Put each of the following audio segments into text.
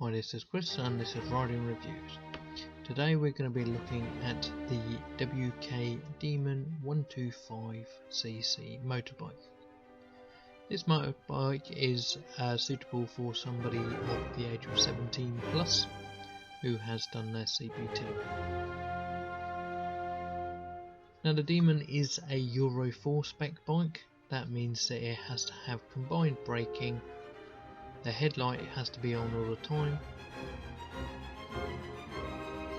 Hi, this is Chris and this is Riding Reviews. Today we're going to be looking at the WK Demon 125cc motorbike. This motorbike is suitable for somebody of the age of 17 plus who has done their CPT. Now the Demon is a Euro 4 spec bike. That means that it has to have combined braking. The headlight has to be on all the time,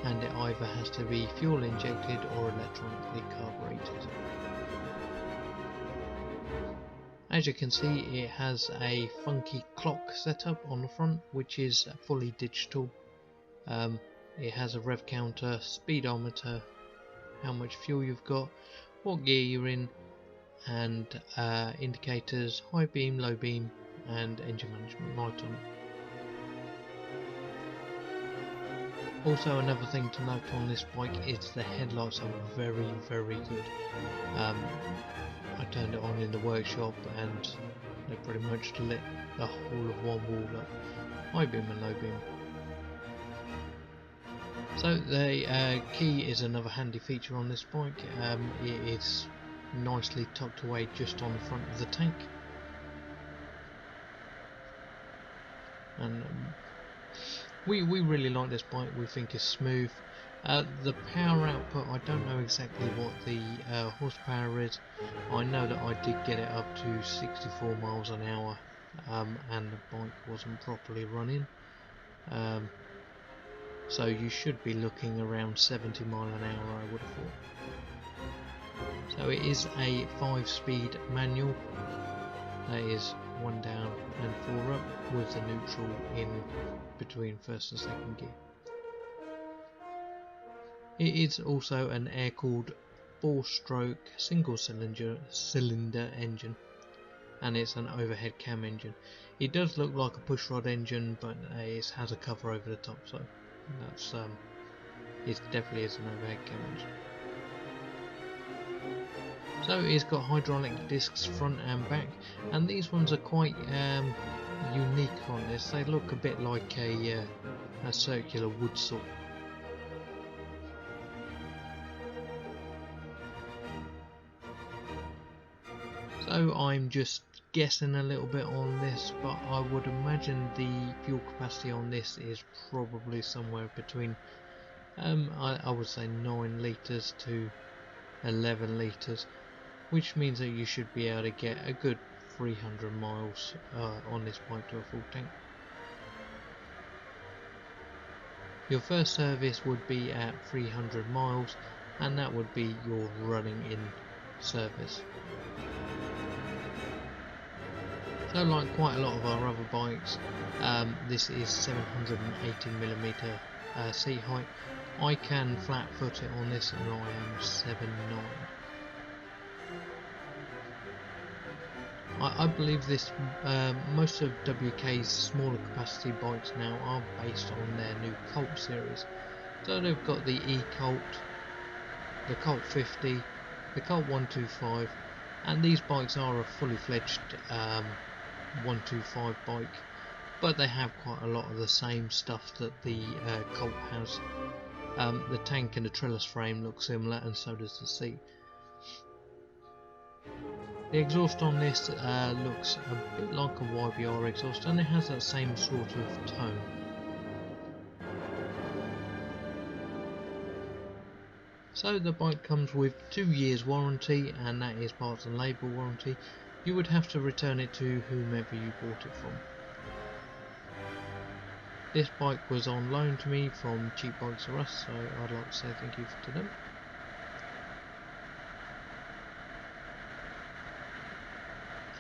and it either has to be fuel injected or electronically carbureted. As you can see, it has a funky clock setup on the front, which is fully digital. It has a rev counter, speedometer, how much fuel you've got, what gear you're in, and indicators, high beam, low beam, and engine management light on it. Also, another thing to note on this bike is the headlights are very good. I turned it on in the workshop and they pretty much lit the whole of one wall up, high beam and low beam. So the key is another handy feature on this bike. It is nicely tucked away just on the front of the tank. And we really like this bike. We think it's smooth. The power output, I don't know exactly what the horsepower is. I know that I did get it up to 64 miles an hour and the bike wasn't properly running, so you should be looking around 70 miles an hour, I would have thought. So it is a 5-speed manual. That is 1 down and 4 up, with the neutral in between first and second gear. It is also an air-cooled 4-stroke single cylinder engine, and it's an overhead cam engine. It does look like a pushrod engine, but it has a cover over the top, so that's it definitely is an overhead cam engine. So it's got hydraulic discs front and back, and these ones are quite unique on this. They look a bit like a circular wood saw. So I'm just guessing a little bit on this, but I would imagine the fuel capacity on this is probably somewhere between I would say 9 litres to 11 litres, which means that you should be able to get a good 300 miles on this bike to a full tank. Your first service would be at 300 miles, and that would be your running in service. So like quite a lot of our other bikes, this is 780mm seat height. I can flat foot it on this and I am 7'9". I believe this most of WK's smaller capacity bikes now are based on their new Colt series. So they've got the E-Colt, the Colt 50, the Colt 125, and these bikes are a fully fledged 125 bike, but they have quite a lot of the same stuff that the Colt has. The tank and the trellis frame look similar, and so does the seat. The exhaust on this looks a bit like a YBR exhaust, and it has that same sort of tone. So the bike comes with 2 years warranty, and that is parts and labour warranty. You would have to return it to whomever you bought it from. This bike was on loan to me from Cheap Bikes R Us, so I'd like to say thank you to them.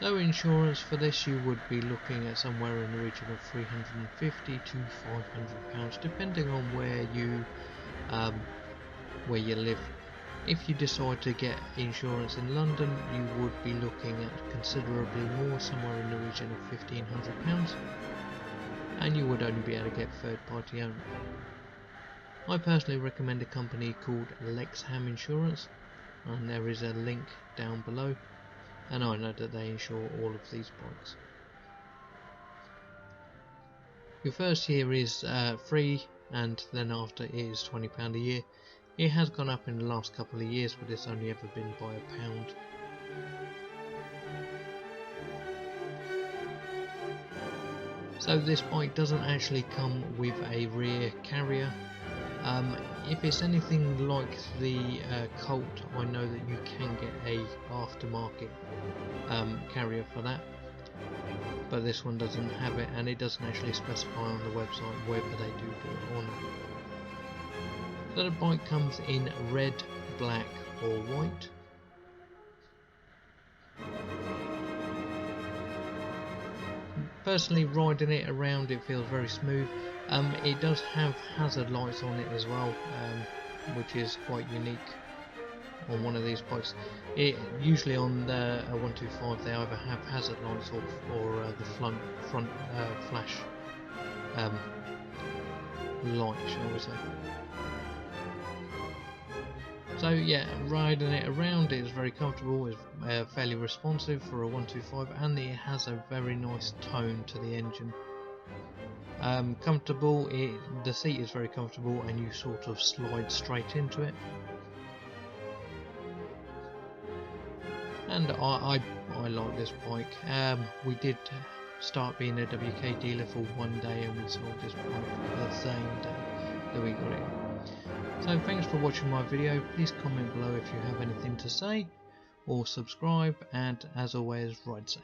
So insurance for this, you would be looking at somewhere in the region of £350 to £500, depending on where you live. If you decide to get insurance in London, you would be looking at considerably more, somewhere in the region of £1,500, and you would only be able to get third party only. I personally recommend a company called Lexham Insurance, and there is a link down below, and I know that they insure all of these bikes. Your first year is free, and then after it is £20 a year. It has gone up in the last couple of years, but it's only ever been by £1. So this bike doesn't actually come with a rear carrier. If it's anything like the Colt, I know that you can get a aftermarket carrier for that, but this one doesn't have it, and it doesn't actually specify on the website whether they do it or not. So the bike comes in red, black or white. Personally, riding it around, it feels very smooth. It does have hazard lights on it as well, which is quite unique on one of these bikes. Usually on the 125 they either have hazard lights or the front flash light, shall we say. So yeah, riding it around is very comfortable, it's fairly responsive for a 125, and it has a very nice tone to the engine. Comfortable, the seat is very comfortable and you sort of slide straight into it. And I like this bike. We did start being a WK dealer for one day, and we sold this bike the same day that we got it. So thanks for watching my video. Please comment below if you have anything to say, or subscribe, and as always, ride safe.